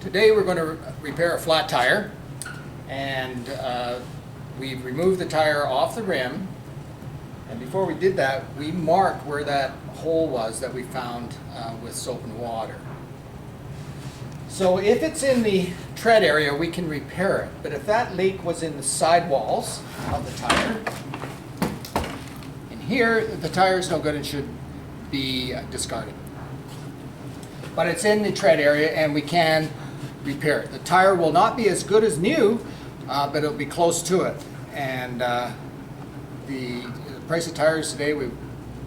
Today we're going to repair a flat tire, and we've removed the tire off the rim, and before we did that we marked where that hole was that we found with soap and water. So if it's in the tread area we can repair it, but if that leak was in the sidewalls of the tire, in here the tire is no good and should be discarded. But it's in the tread area and we can repair it. The tire will not be as good as new, but it'll be close to it. And the price of tires today, we're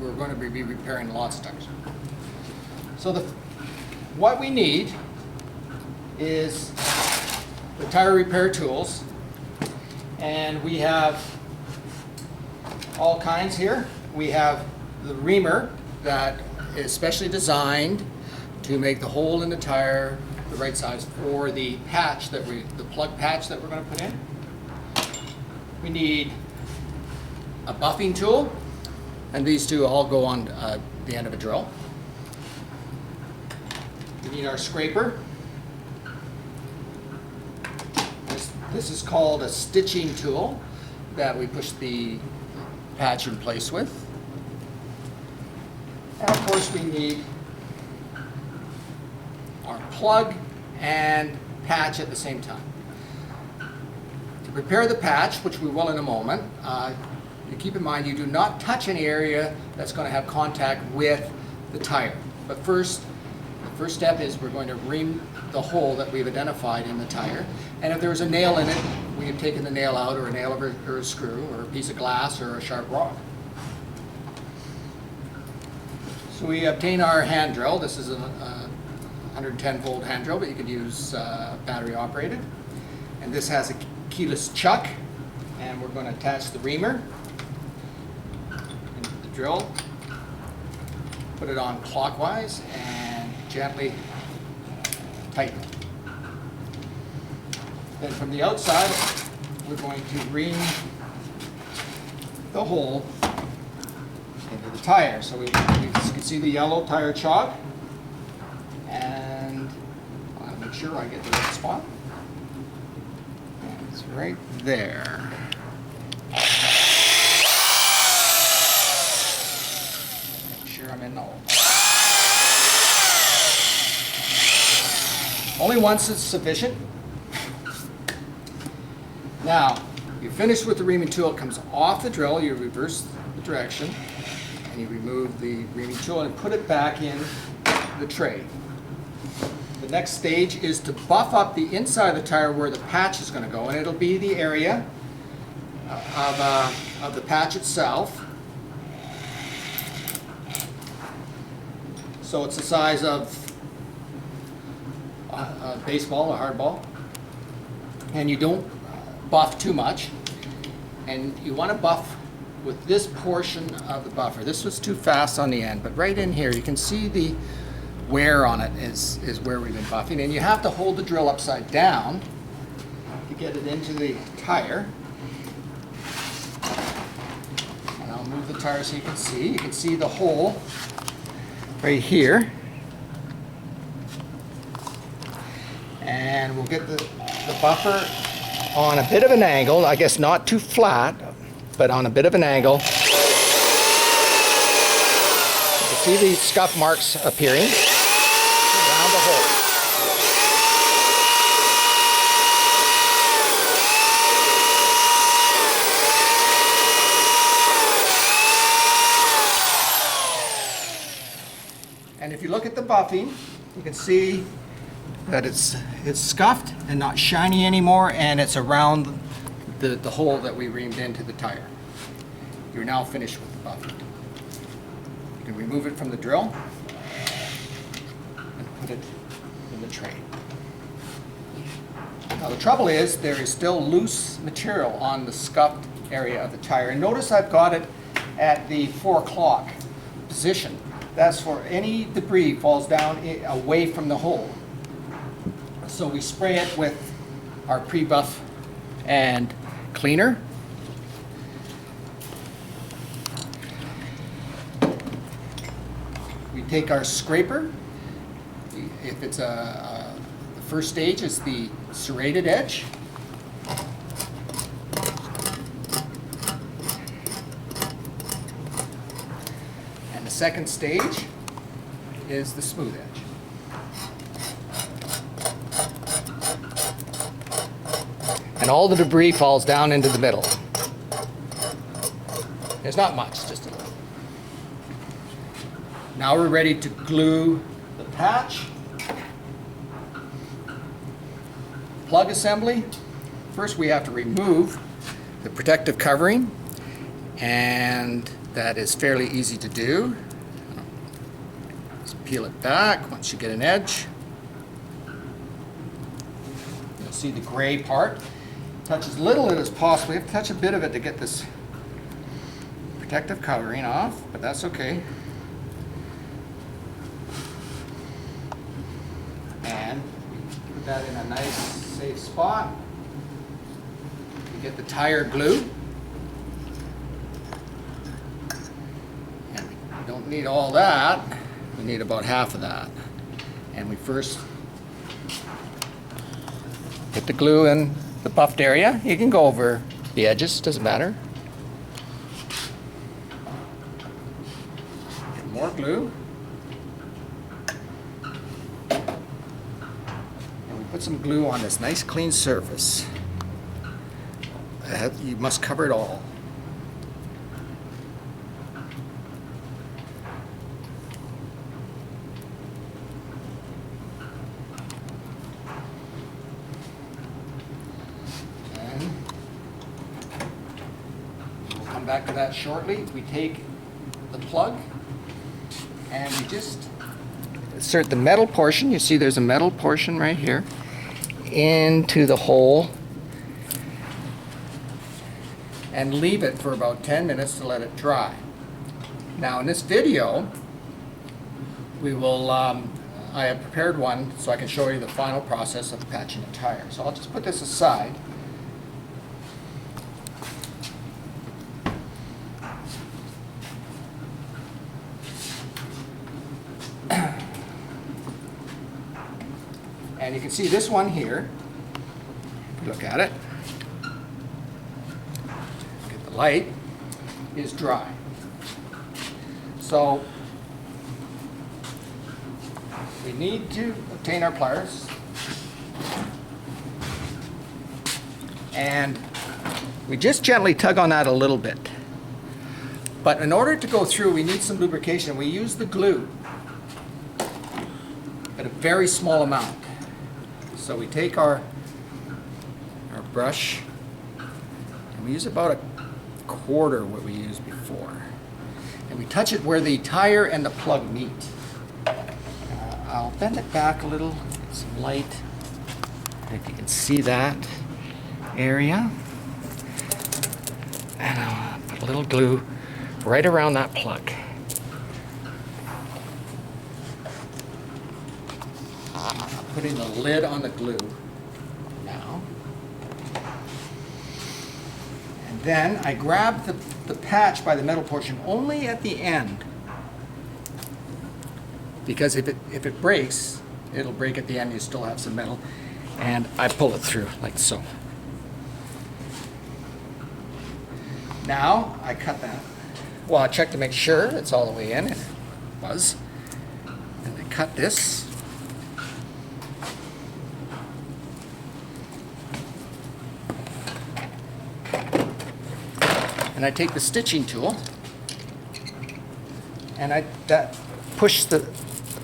going to be repairing lots of tires. So what we need is the tire repair tools, and we have all kinds here. We have the reamer that is specially designed to make the hole in the tire the right size for the patch the plug patch that we're going to put in. We need a buffing tool, and these two all go on the end of a drill. We need our scraper. This is called a stitching tool that we push the patch in place with. And of course we need our plug and patch at the same time. To prepare the patch, which we will in a moment, you keep in mind you do not touch any area that's going to have contact with the tire. But first, the first step is we're going to ream the hole that we've identified in the tire. And if there's a nail in it, we have taken the nail out, or a nail or a screw, or a piece of glass, or a sharp rock. So we obtain our hand drill. This is a 110 volt hand drill, but you could use battery operated. And this has a keyless chuck, and we're going to attach the reamer into the drill, put it on clockwise, and gently tighten it. Then from the outside, we're going to ream the hole into the tire. So you can see the yellow tire chalk, and I'll make sure I get the right spot. And it's right there. Make sure I'm in the hole. Only once is sufficient. Now, you're finished with the reaming tool. It comes off the drill. You reverse the direction, and you remove the reaming tool and put it back in the tray. The next stage is to buff up the inside of the tire where the patch is going to go, and it'll be the area of the patch itself. So it's the size of a baseball, a hard ball, and you don't buff too much, and you want to buff with this portion of the buffer. This was too fast on the end, but right in here you can see the wear on it is where we've been buffing, and you have to hold the drill upside down to get it into the tire. And I'll move the tire so you can see. You can see the hole right here, and we'll get the buffer on a bit of an angle, I guess not too flat, but on a bit of an angle. You can see these scuff marks appearing around the hole. And if you look at the buffing, you can see that it's scuffed and not shiny anymore, and it's around the hole that we reamed into the tire. You're now finished with the buffing. You can remove it from the drill and put it in the tray. Now the trouble is there is still loose material on the scuffed area of the tire, and notice I've got it at the 4 o'clock position. That's for any debris falls down away from the hole. So we spray it with our pre-buff and cleaner. We take our scraper. If it's the first stage is the serrated edge. And the second stage is the smooth edge. And all the debris falls down into the middle. There's not much, just a little. Now we're ready to glue the patch. Plug assembly. First we have to remove the protective covering, and that is fairly easy to do. Just peel it back once you get an edge. You'll see the gray part. Touch as little of it as possible. You have to touch a bit of it to get this protective covering off, but that's okay. And put that in a nice, safe spot. You get the tire glue. And we don't need all that. We need about half of that. And we first put the glue in the buffed area. You can go over the edges, doesn't matter. Get more glue. And we put some glue on this nice clean surface. You must cover it all. Back to that shortly. We take the plug and we just insert the metal portion. You see there's a metal portion right here into the hole and leave it for about 10 minutes to let it dry. Now in this video we will I have prepared one so I can show you the final process of patching a tire. So I'll just put this aside. And you can see this one here, look at it, get the light, is dry. So we need to obtain our pliers and we just gently tug on that a little bit. But in order to go through, we need some lubrication. We use the glue at a very small amount. So we take our brush and we use about a quarter what we used before. And we touch it where the tire and the plug meet. I'll bend it back a little, get some light, if you can see that area. And I'll put a little glue right around that plug. Putting the lid on the glue now. And then I grab the patch by the metal portion only at the end. Because if it breaks, it'll break at the end, you still have some metal. And I pull it through like so. Now I cut that. Well, I check to make sure it's all the way in, and it was. And I cut this. And I take the stitching tool and I push the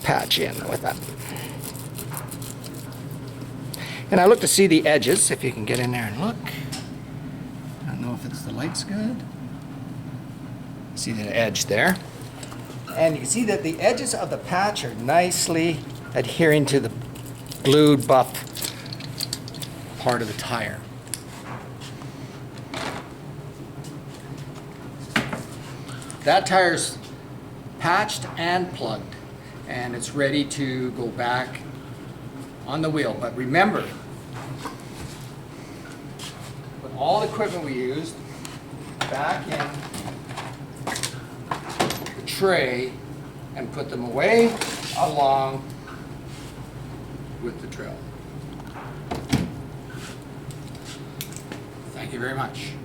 patch in with that. And I look to see the edges, if you can get in there and look. I don't know if the light's good. See the edge there. And you see that the edges of the patch are nicely adhering to the glued buff part of the tire. That tire's patched and plugged, and it's ready to go back on the wheel. But remember, put all the equipment we used back in the tray and put them away along with the drill. Thank you very much.